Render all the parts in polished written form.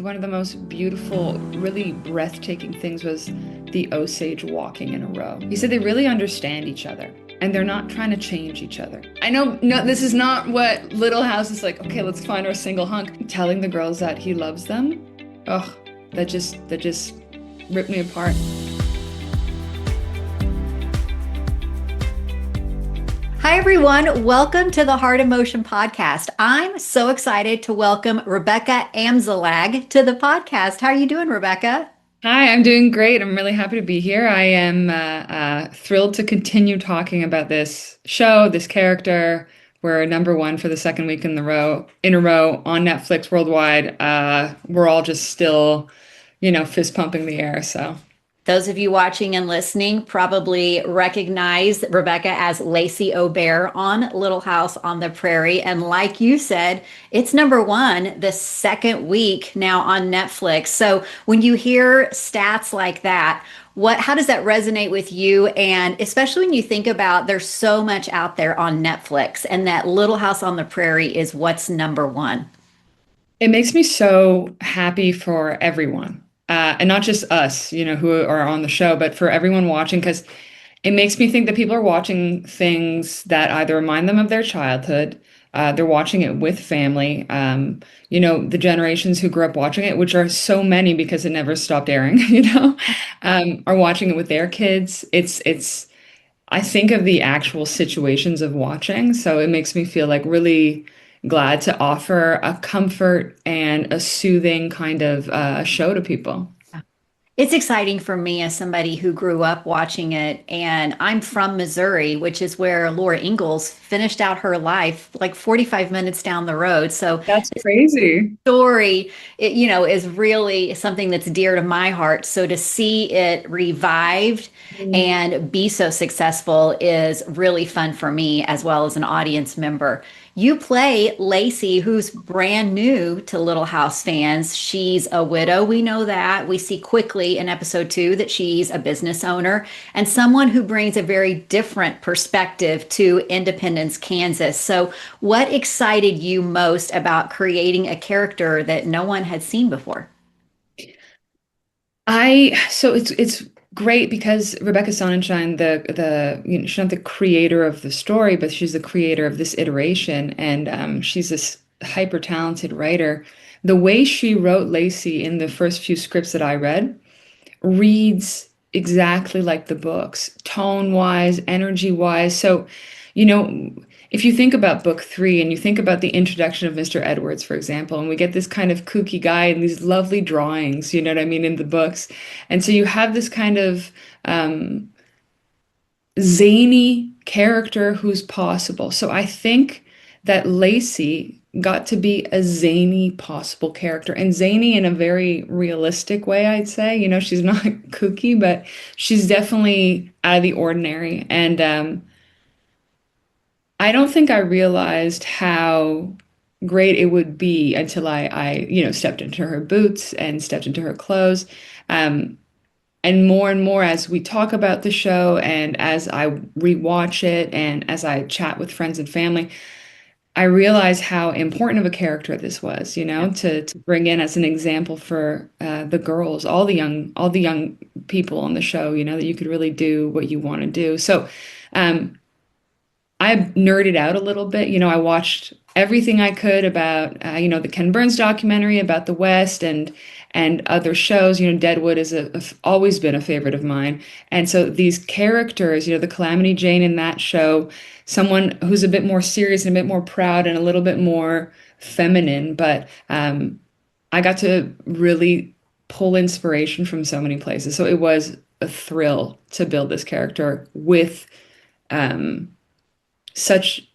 One of the most beautiful, really breathtaking things was the Osage walking in a row. He said they really understand each other and they're not trying to change each other. I know, no, this is not what Little House is like. Okay, let's find our single hunk. Telling the girls that he loves them. Ugh, that just ripped me apart. Hi, everyone. Welcome to the Heart Emotion Podcast. I'm so excited to welcome Rebecca Amzallag to the podcast. How are you doing, Rebecca? Hi, I'm doing great. I'm really happy to be here. I am thrilled to continue talking about this show, this character. We're number one for the second week in a row on Netflix worldwide. We're all just still, fist pumping the air. So Those of you watching and listening probably recognize Rebecca as Lacey Aubert on Little House on the Prairie. And like you said, it's number one the second week now on Netflix. So when you hear stats like that, how does that resonate with you? And especially when you think about there's so much out there on Netflix, and that Little House on the Prairie is what's number one. it makes me so happy for everyone, and not just us, who are on the show, but for everyone watching, because it makes me think that people are watching things that either remind them of their childhood, they're watching it with family, the generations who grew up watching it, which are so many because it never stopped airing, are watching it with their kids. I think of the actual situations of watching, so it makes me feel like really glad to offer a comfort and a soothing kind of show to people. It's exciting for me as somebody who grew up watching it. And I'm from Missouri, which is where Laura Ingalls finished out her life, like 45 minutes down the road. So That's crazy. story, is really something that's dear to my heart. So to see it revived and be so successful is really fun for me as well as an audience member. You play Lacey, who's brand new to Little House fans. She's a widow. We know that. We see quickly in episode 2 that she's a business owner and someone who brings a very different perspective to Independence, Kansas. So, what excited you most about creating a character that no one had seen before? So it's great because Rebecca Sonnenschein, she's not the creator of the story, but she's the creator of this iteration, and she's this hyper talented writer. The way she wrote Lacey in the first few scripts that I read reads exactly like the books, tone wise, energy wise. So, you know, if you think about book three and you think about the introduction of Mr. Edwards, for example, and we get this kind of kooky guy and these lovely drawings, you know what I mean, in the books. And so you have this kind of zany character who's possible. So I think that Lacey got to be a zany possible character and zany in a very realistic way, I'd say. She's not kooky, but she's definitely out of the ordinary. And I don't think I realized how great it would be until I stepped into her boots and stepped into her clothes. Um, and more as we talk about the show and as I rewatch it and as I chat with friends and family, I realize how important of a character this was, to bring in as an example for the girls, all the young people on the show, that you could really do what you want to do. So um, I nerded out a little bit. I watched everything I could about, the Ken Burns documentary about the West and other shows. Deadwood is always been a favorite of mine. And so these characters, the Calamity Jane in that show, someone who's a bit more serious and a bit more proud and a little bit more feminine, but I got to really pull inspiration from so many places. So it was a thrill to build this character with um, such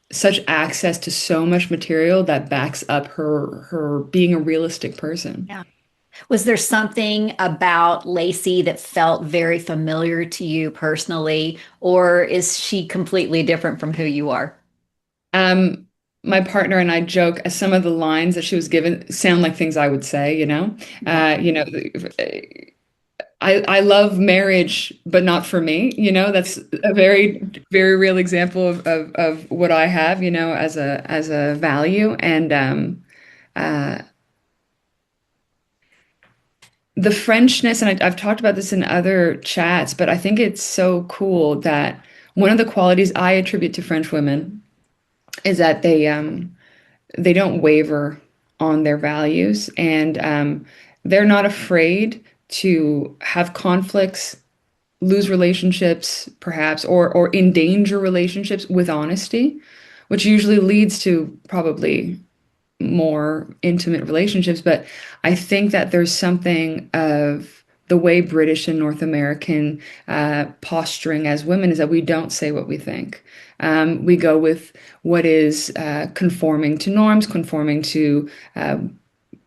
access to so much material that backs up her being a realistic person. Yeah. Was there something about Lacey that felt very familiar to you personally, or is she completely different from who you are? Um, my partner and I joke as some of the lines that she was given sound like things I would say, Yeah. I love marriage, but not for me. That's a very, very real example of what I have, as a value. And uh the Frenchness, and I've talked about this in other chats, but I think it's so cool that one of the qualities I attribute to French women is that they don't waver on their values, and they're not afraid to have conflicts, lose relationships, perhaps, or endanger relationships with honesty, which usually leads to probably more intimate relationships. But I think that there's something of the way British and North American posturing as women is that we don't say what we think. We go with what is conforming to norms, conforming to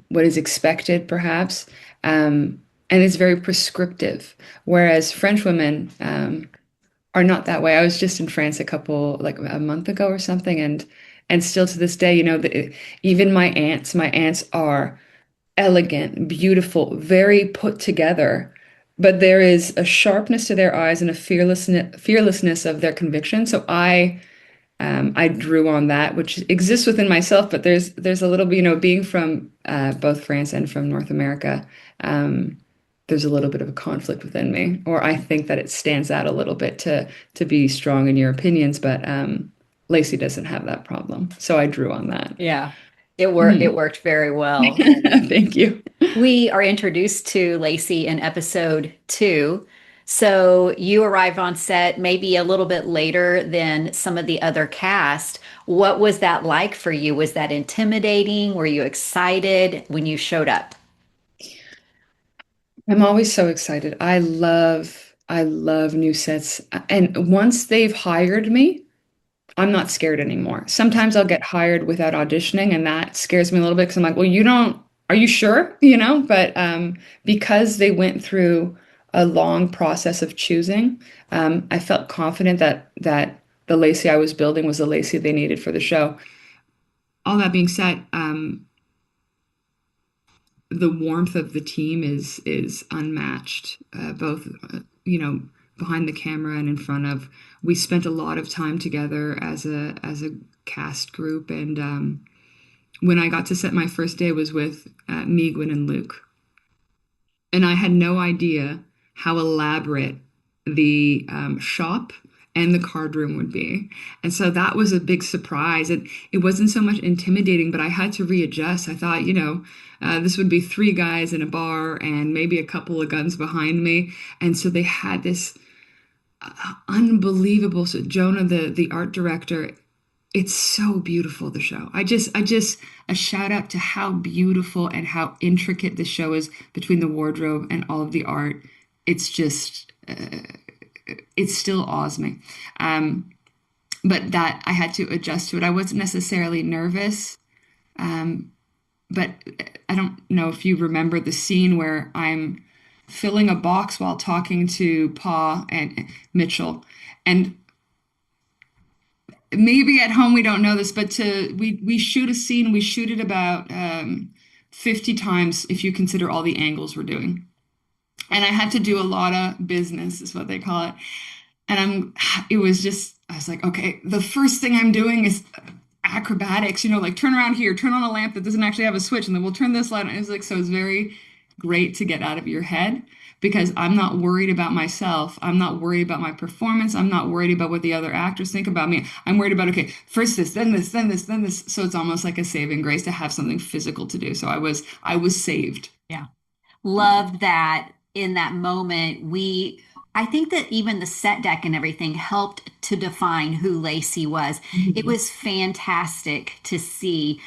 what is expected, perhaps. And it's very prescriptive. Whereas French women are not that way. I was just in France like a month ago or something, and still to this day, even my aunts are elegant, beautiful, very put together, but there is a sharpness to their eyes and a fearlessness of their conviction. So I drew on that, which exists within myself, but there's a little bit, being from both France and from North America, um, there's a little bit of a conflict within me, or I think that it stands out a little bit to be strong in your opinions, but Lacey doesn't have that problem, so I drew on that. Yeah. It Mhm. worked very well. Thank you. We are introduced to Lacey in episode 2. So you arrived on set maybe a little bit later than some of the other cast. What was that like for you? Was that intimidating? Were you excited when you showed up? I'm always so excited. I love new sets, and once they've hired me, I'm not scared anymore. Sometimes I'll get hired without auditioning, and that scares me a little bit because I'm like, well, are you sure? But because they went through a long process of choosing, I felt confident that the Lacey I was building was the Lacey they needed for the show. All that being said, the warmth of the team is unmatched, both behind the camera and in front of. We spent a lot of time together as a cast group, and when I got to set my first day was with Meegwin and Luke, and I had no idea how elaborate the shop and the card room would be. And so that was a big surprise. It wasn't so much intimidating, but I had to readjust. I thought, this would be three guys in a bar and maybe a couple of guns behind me. And so they had this unbelievable. So Jonah, the art director, it's so beautiful, the show. I just a shout out to how beautiful and how intricate the show is between the wardrobe and all of the art. It's just it still awes me. But that I had to adjust to it. I wasn't necessarily nervous, but I don't know if you remember the scene where I'm filling a box while talking to Pa and Mitchell. And maybe at home we don't know this, but we shoot a scene, we shoot it about 50 times if you consider all the angles we're doing. And I had to do a lot of business, is what they call it. And it was just, I was like, okay, the first thing I'm doing is acrobatics, like turn around here, turn on a lamp that doesn't actually have a switch, and then we'll turn this light on. It was like, so it's very great to get out of your head because I'm not worried about myself. I'm not worried about my performance. I'm not worried about what the other actors think about me. I'm worried about, okay, first this, then this, then this, then this. So it's almost like a saving grace to have something physical to do. So I was saved. Yeah. Loved that in that moment. I think that even the set deck and everything helped to define who Lacey was. It Mhm. was fantastic to see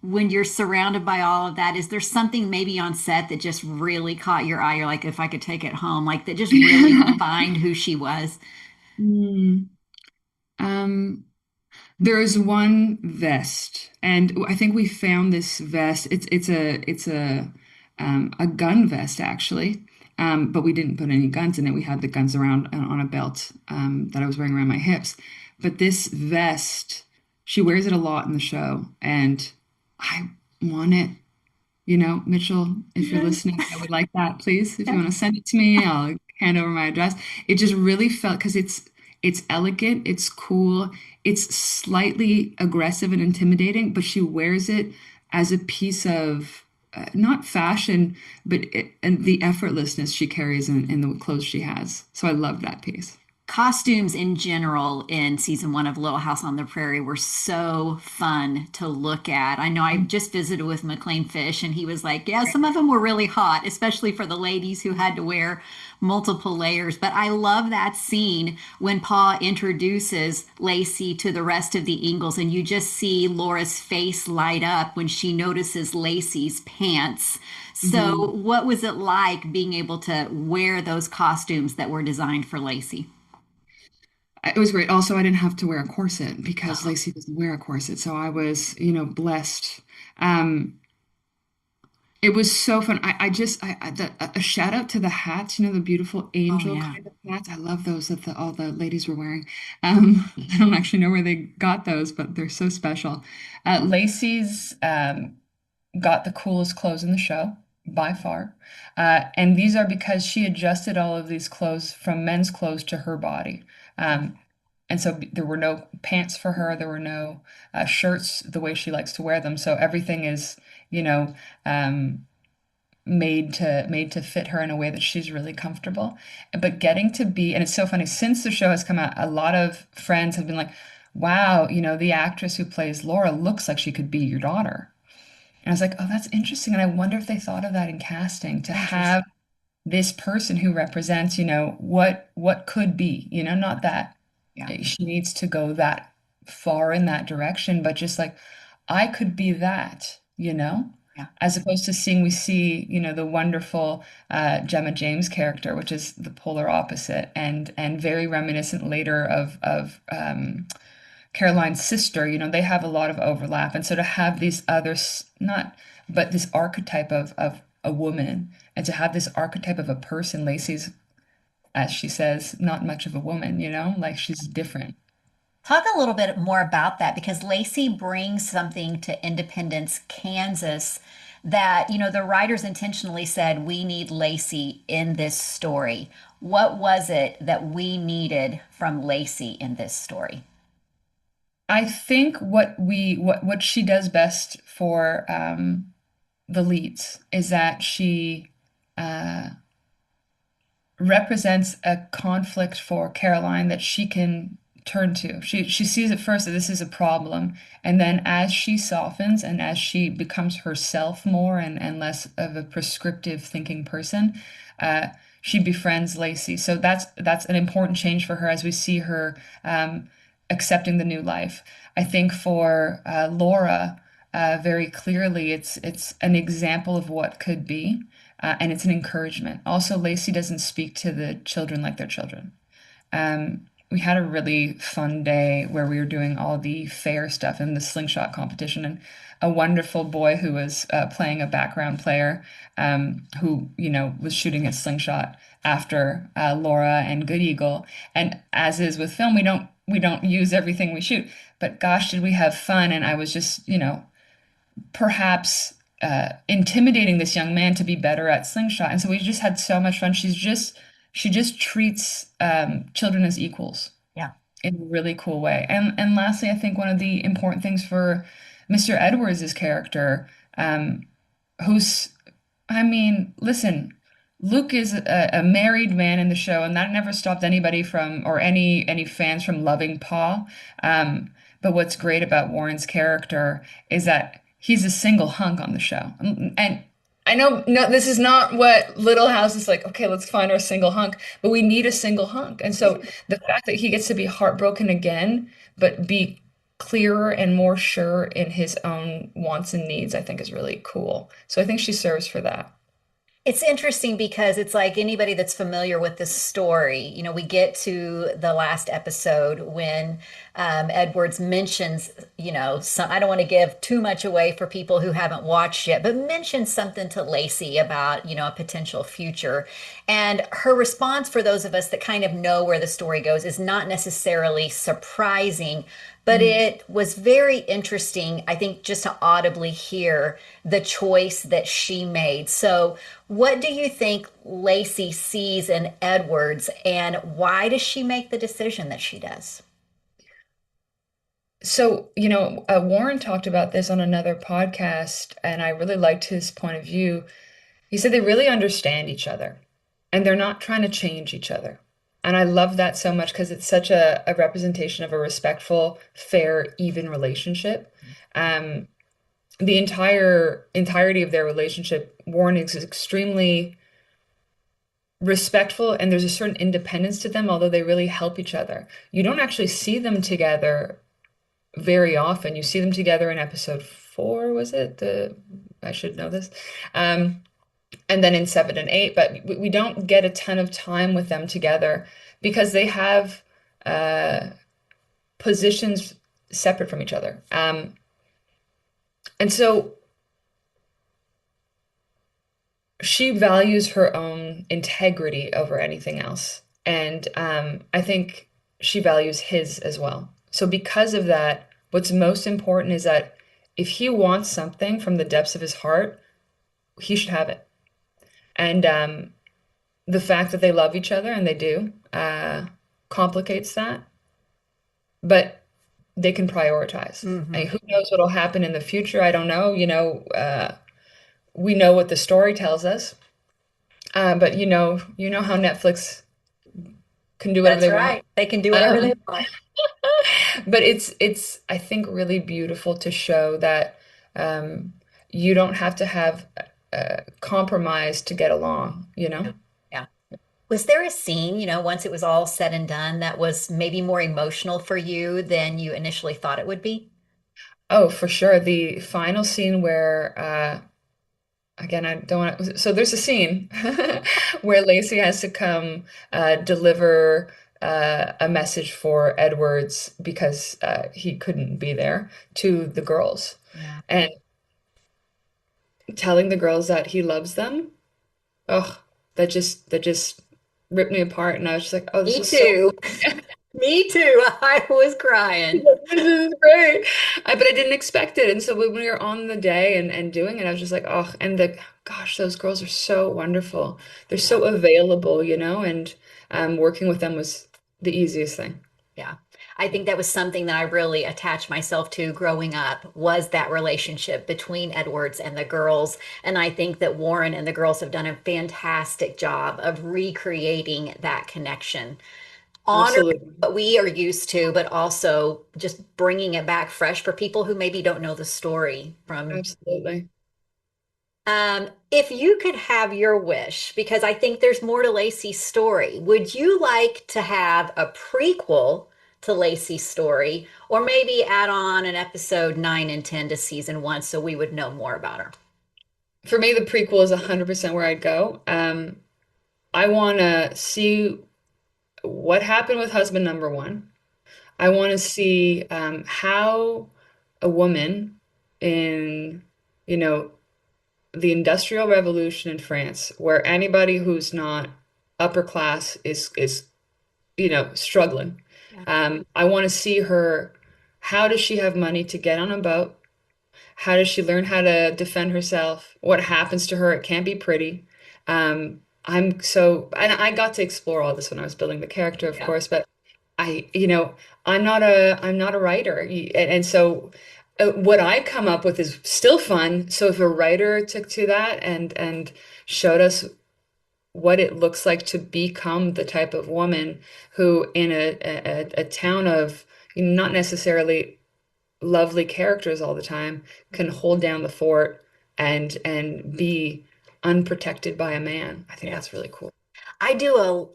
when you're surrounded by all of that. Is there something maybe on set that just really caught your eye? You're like, if I could take it home, like that just really defined who she was. Mm. Um, There is one vest, and I think we found this vest. It's a gun vest actually, but we didn't put any guns in it. We had the guns around on a belt that I was wearing around my hips. But this vest, she wears it a lot in the show, and I want it. Mitchell, if you're Yes. listening, I would like that, please. If you want to send it to me, I'll hand over my address. It just really felt because it's elegant, it's cool, it's slightly aggressive and intimidating, but she wears it as a piece of not fashion, but and the effortlessness she carries in the clothes she has. So I love that piece. Costumes in general in season one of Little House on the Prairie were so fun to look at. I know I just visited with McLean Fish, and he was like, yeah, some of them were really hot, especially for the ladies who had to wear multiple layers. But I love that scene when Pa introduces Lacey to the rest of the Ingalls, and you just see Laura's face light up when she notices Lacey's pants. So, Mhm. what was it like being able to wear those costumes that were designed for Lacey? It was great. Also, I didn't have to wear a corset because Lacey doesn't wear a corset. So I was, blessed. Um, it was so fun. A shout out to the hats, the beautiful Oh, angel yeah. kind of hats. I love those that all the ladies were wearing. I don't actually know where they got those, but they're so special. Lacey's got the coolest clothes in the show by far. And these are because she adjusted all of these clothes from men's clothes to her body. Um, and so there were no pants for her, there were no shirts the way she likes to wear them. So everything is, you know, um, made to fit her in a way that she's really comfortable. But getting to be, and it's so funny, since the show has come out, a lot of friends have been like, wow, the actress who plays Laura looks like she could be your daughter. And I was like, oh, that's interesting. And I wonder if they thought of that in casting to have Interesting. this person who represents, what could be, not that Yeah. she needs to go that far in that direction, but just like I could be that, Yeah. as opposed to seeing we see, the wonderful Gemma James character, which is the polar opposite and very reminiscent later of Caroline's sister, they have a lot of overlap. And so to have these others, not, but this archetype of a woman, and to have this archetype of a person, Lacey's, as she says, not much of a woman, like she's different. Talk a little bit more about that because Lacey brings something to Independence, Kansas that, the writers intentionally said, we need Lacey in this story. What was it that we needed from Lacey in this story? I think what she does best for the leads is that she uh, represents a conflict for Caroline that she can turn to. She sees at first that this is a problem, and then as she softens and as she becomes herself more and less of a prescriptive thinking person, uh, she befriends Lacey. So that's an important change for her as we see her accepting the new life. I think for Laura, very clearly, it's an example of what could be and it's an encouragement. Also, Lacey doesn't speak to the children like they're children. We had a really fun day where we were doing all the fair stuff in the slingshot competition, and a wonderful boy who was playing a background player who, was shooting his slingshot after Laura and Good Eagle. And as is with film, we don't use everything we shoot, but gosh, did we have fun! And I was just, perhaps intimidating this young man to be better at slingshot. And so we just had so much fun. She just treats children as equals Yeah. in a really cool way. And lastly, I think one of the important things for Mr. Edwards' character, um, who's I mean, listen, Luke is a married man in the show, and that never stopped anybody from, or any fans from loving Pa. But what's great about Warren's character is that he's a single hunk on the show. And I know no, this is not what Little House is like. Okay, let's find our single hunk, but we need a single hunk. And so the fact that he gets to be heartbroken again, but be clearer and more sure in his own wants and needs, I think is really cool. So I think she serves for that. It's interesting because it's like anybody that's familiar with this story, we get to the last episode when Edwards mentions, some, I don't want to give too much away for people who haven't watched yet, but mentions something to Lacey about, a potential future. And her response, for those of us that kind of know where the story goes, is not necessarily surprising, but Mhm. it was very interesting, I think, just to audibly hear the choice that she made. So, what do you think Lacey sees in Edwards, and why does she make the decision that she does? So, Warren talked about this on another podcast, and I really liked his point of view. He said they really understand each other and they're not trying to change each other. And I love that so much because it's such a representation of a respectful, fair, even relationship. Um, the entirety of their relationship, Warren is extremely respectful and there's a certain independence to them, although they really help each other. You don't actually see them together very often. You see them together in episode 4, was it? I should know this. Um, and then in 7 and 8, but we don't get a ton of time with them together because they have uh, positions separate from each other. And so she values her own integrity over anything else. And I think she values his as well. So because of that, what's most important is that if he wants something from the depths of his heart, he should have it. And the fact that they love each other, and they do, complicates that, but they can prioritize. I Hmm. mean, who knows what'll happen in the future? I don't know. We know what the story tells us, but you know how Netflix can do whatever That's they want. right. They can do whatever they Um, want. but it's I think really beautiful to show that um, you don't have to have compromise to get along, you know? Yeah. Yeah. Was there a scene, once it was all said and done, that was maybe more emotional for you than you initially thought it would be? Oh, for sure. The final scene where again, I don't want to. So there's a scene where Lacey has to come deliver a message for Edwards because he couldn't be there to the girls, Yeah. and telling the girls that he loves them. Oh, that just ripped me apart, and I was just like, oh, this Me is so. too. Me too. I was crying. This is great. But I didn't expect it. And so when we were on the day and doing it, I was just like, oh, and gosh, those girls are so wonderful. They're Yeah. so available, and working with them was the easiest thing. Yeah. I think that was something that I really attached myself to growing up was that relationship between Edwards and the girls. And I think that Warren and the girls have done a fantastic job of recreating that connection, honoring Absolutely. what we are used to, but also just bringing it back fresh for people who maybe don't know the story from. Absolutely. If you could have your wish, because I think there's more to Lacey's story, would you like to have a prequel to Lacey's story, or maybe add on an episode 9 and 10 to season one so we would know more about her? For me, the prequel is 100% where I'd go. I want to see what happened with husband number one. I want to see how a woman in, you know, the Industrial Revolution in France, where anybody who's not upper class is struggling. Yeah. I want to see her. How does she have money to get on a boat? How does she learn how to defend herself? What happens to her? It can't be pretty. And I got to explore all this when I was building the character, of Yeah. course, but I'm not a writer, and so what I come up with is still fun. So if a writer took to that and showed us what it looks like to become the type of woman who, in a town of not necessarily lovely characters all the time, can hold down the fort and be unprotected by a man. I think Yeah. that's really cool.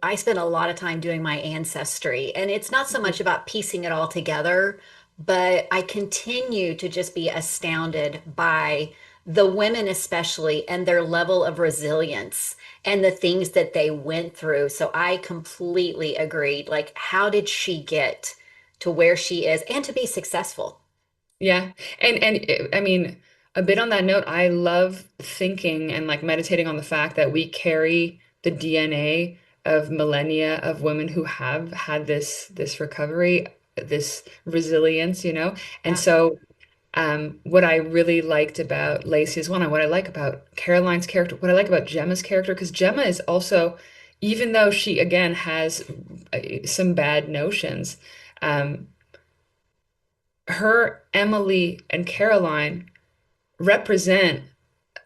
I spend a lot of time doing my ancestry, and it's not so much about piecing it all together, but I continue to just be astounded by the women, especially, and their level of resilience and the things that they went through. So I completely agreed. Like, how did she get to where she is and to be successful? Yeah. And I mean, a bit on that note, I love thinking and like meditating on the fact that we carry the DNA of millennia of women who have had this recovery, this resilience. And Yeah. so what I really liked about Lacey is one, what I like about Caroline's character, what I like about Gemma's character, because Gemma is also, even though she again has some bad notions, um, her, Emily, and Caroline represent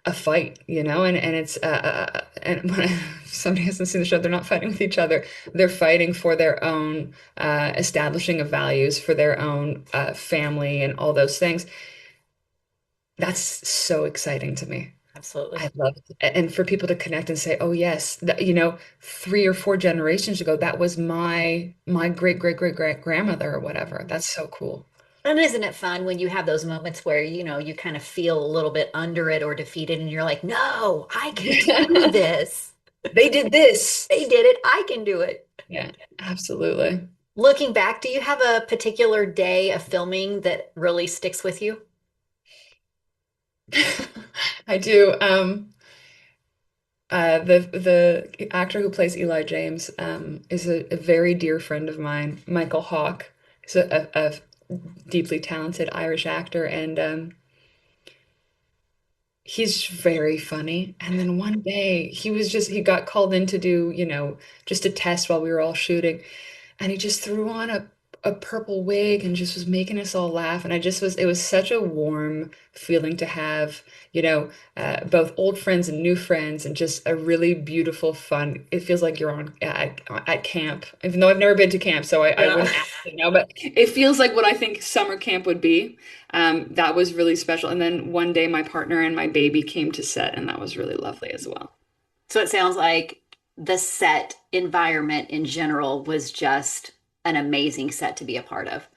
a fight, and it's and when somebody hasn't seen the show, they're not fighting with each other. They're fighting for their own establishing of values, for their own family, and all those things. That's so exciting to me. I Absolutely. love it. And for people to connect and say, "Oh yes, 3 or 4 generations ago, that was my great great great great grandmother or whatever." That's so cool. And isn't it fun when you have those moments where, you kind of feel a little bit under it or defeated and you're like, no, I can do this. They did this. They did it. I can do it. Yeah, absolutely. Looking back, do you have a particular day of filming that really sticks with you? I do. The actor who plays Eli James is a very dear friend of mine, Michael Hawke. He's a deeply talented Irish actor, and he's very funny. And then one day he got called in to do, just a test while we were all shooting. And he just threw on a purple wig and just was making us all laugh. And it was such a warm feeling to have, both old friends and new friends and just a really beautiful fun. It feels like you're at camp, even though I've never been to camp, so I Yeah. wouldn't actually know, but it feels like what I think summer camp would be. That was really special. And then one day my partner and my baby came to set, and that was really lovely as well. So it sounds like the set environment in general was just an amazing set to be a part of.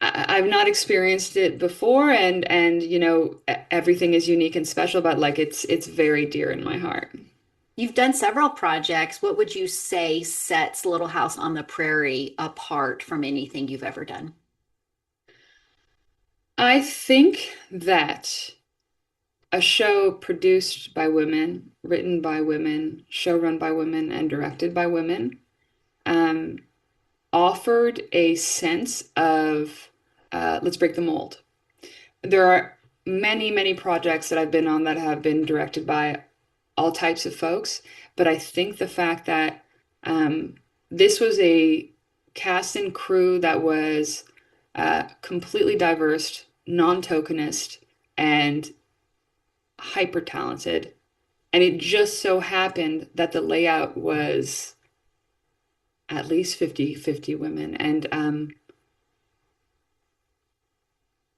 I've not experienced it before, and everything is unique and special, but like it's very dear in my heart. You've done several projects. What would you say sets Little House on the Prairie apart from anything you've ever done? I think that a show produced by women, written by women, show run by women, and directed by women, um, offered a sense of let's break the mold. There are many, many projects that I've been on that have been directed by all types of folks, but I think the fact that um, this was a cast and crew that was completely diverse, non-tokenist, and hyper talented. And it just so happened that the layout was at least 50-50 women. And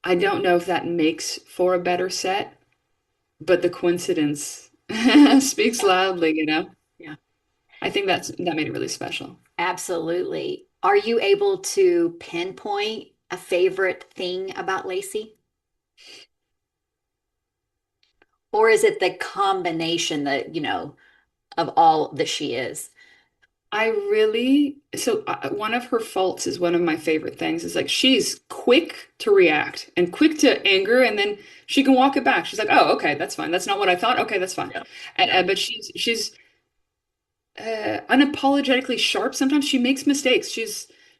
I don't know if that makes for a better set, but the coincidence speaks Yeah. loudly. Yeah. I think that made it really special. Absolutely. Are you able to pinpoint a favorite thing about Lacey? Or is it the combination that, of all that she is? One of her faults is one of my favorite things is like she's quick to react and quick to anger, and then she can walk it back. She's like, "Oh, okay, that's fine. That's not what I thought. Okay, that's fine." Yeah. Yeah. But she's unapologetically sharp. Sometimes she makes mistakes.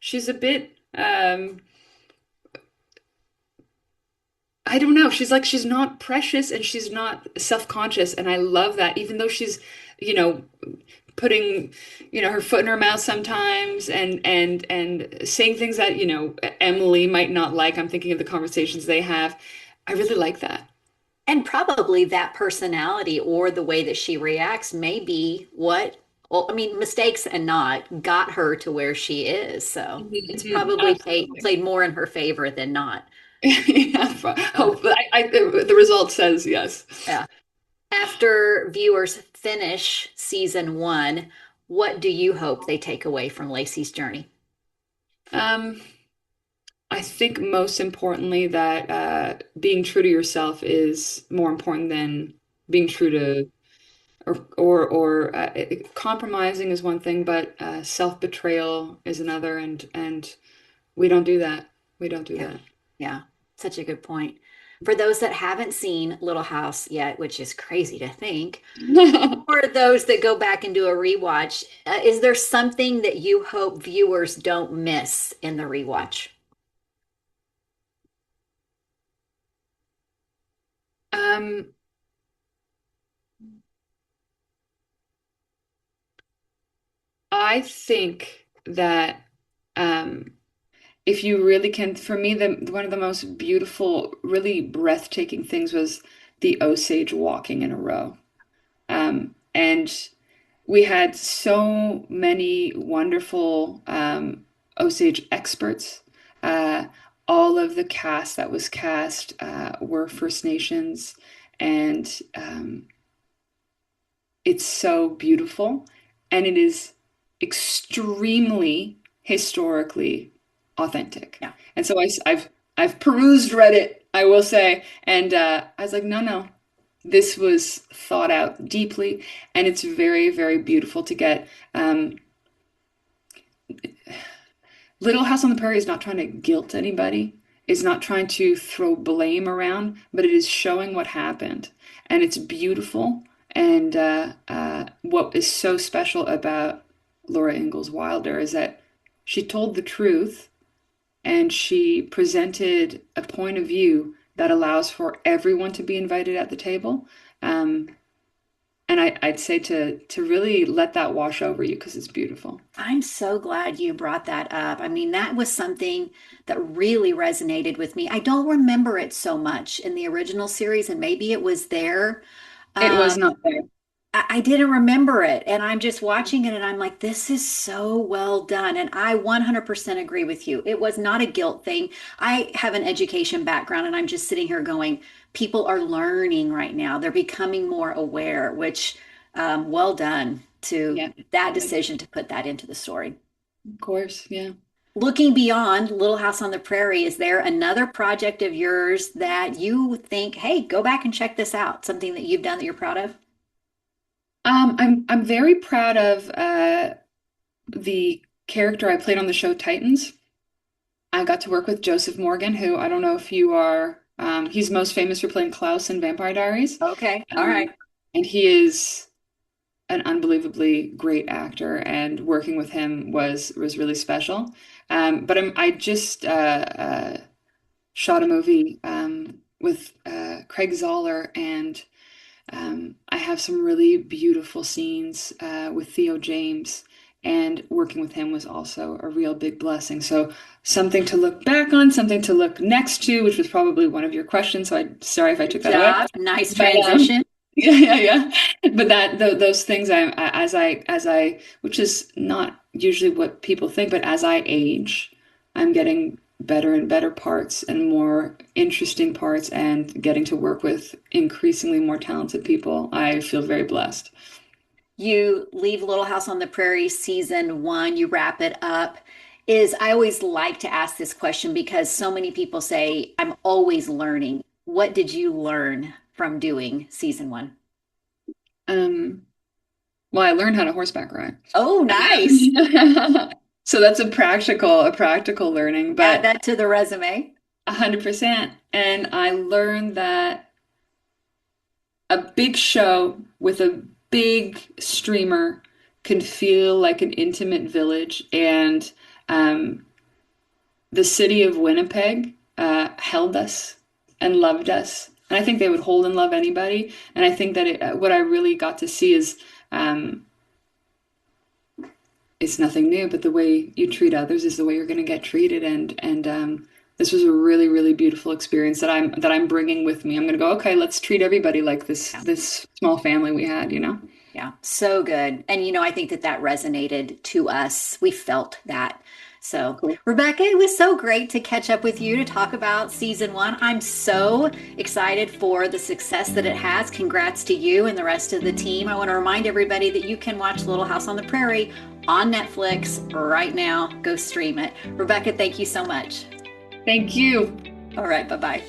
She's a bit I don't know. She's not precious and she's not self-conscious, and I love that. Even though she's, you know, putting, her foot in her mouth sometimes, and saying things that, Emily might not like. I'm thinking of the conversations they have. I really like that. And probably that personality or the way that she reacts may be what, well, I mean, mistakes and not got her to where she is. So it's probably Absolutely. played more in her favor than not. Yeah, So, hope the result says yes. yeah. After viewers finish season one, what do you hope they take away from Lacey's journey? Um, I think most importantly that being true to yourself is more important than being true to or compromising is one thing, but self-betrayal is another, and we don't do that. We don't do Yeah. that. Yeah. Such a good point. For those that haven't seen Little House yet, which is crazy to think, or those that go back and do a rewatch, is there something that you hope viewers don't miss in the rewatch? Um, I think that um, if you really can, for me, the one of the most beautiful, really breathtaking things was the Osage walking in a row. And we had so many wonderful Osage experts. Uh, all of the cast that was cast were First Nations, and it's so beautiful, and it is extremely historically authentic. Yeah. And so I've perused Reddit, I will say, and I was like, no, no, this was thought out deeply, and it's very, very beautiful to get. Little House on the Prairie is not trying to guilt anybody, is not trying to throw blame around, but it is showing what happened. And it's beautiful. And what is so special about Laura Ingalls Wilder is that she told the truth and she presented a point of view that allows for everyone to be invited at the table. Um, and I'd say to really let that wash over you because it's beautiful. I'm so glad you brought that up. I mean, that was something that really resonated with me. I don't remember it so much in the original series, and maybe it was there. It was Um, not there. I didn't remember it. And I'm just watching it and I'm like, this is so well done. And I 100% agree with you. It was not a guilt thing. I have an education background and I'm just sitting here going, people are learning right now. They're becoming more aware, which well done to Yeah, that yeah, decision to put that into the story. of course. Yeah. Looking beyond Little House on the Prairie, is there another project of yours that you think, hey, go back and check this out? Something that you've done that you're proud of? I'm very proud of the character I played on the show Titans. I got to work with Joseph Morgan, who I don't know if you are. He's most famous for playing Klaus in Vampire Diaries, Okay. All um, right. and he is an unbelievably great actor. And working with him was really special. But I just shot a movie with Craig Zoller and. I have some really beautiful scenes with Theo James, and working with him was also a real big blessing. So something to look back on, something to look next to, which was probably one of your questions. So I'm sorry if I Good took that away. job. Nice But transition. yeah, yeah, yeah. But those things as I which is not usually what people think, but as I age, I'm getting better and better parts and more interesting parts and getting to work with increasingly more talented people. I feel very blessed. You leave Little House on the Prairie season one, you wrap it up. I always like to ask this question because so many people say, I'm always learning. What did you learn from doing season one? Um, well, I learned how to horseback ride. Oh, nice. So that's a practical learning, Add but that to the resume. 100%. And I learned that a big show with a big streamer can feel like an intimate village. And um, the city of Winnipeg held us and loved us. And I think they would hold and love anybody. And I think that what I really got to see is um, it's nothing new, but the way you treat others is the way you're going to get treated. And this was a really, really beautiful experience that I'm bringing with me. I'm going to go, okay, let's treat everybody like this small family we had, you know? Yeah, so good. And I think that that resonated to us. We felt that. So, Cool. Rebecca, it was so great to catch up with you to talk about season one. I'm so excited for the success that it has. Congrats to you and the rest of the team. I want to remind everybody that you can watch Little House on the Prairie on Netflix right now. Go stream it. Rebecca, thank you so much. Thank you. All right, bye bye.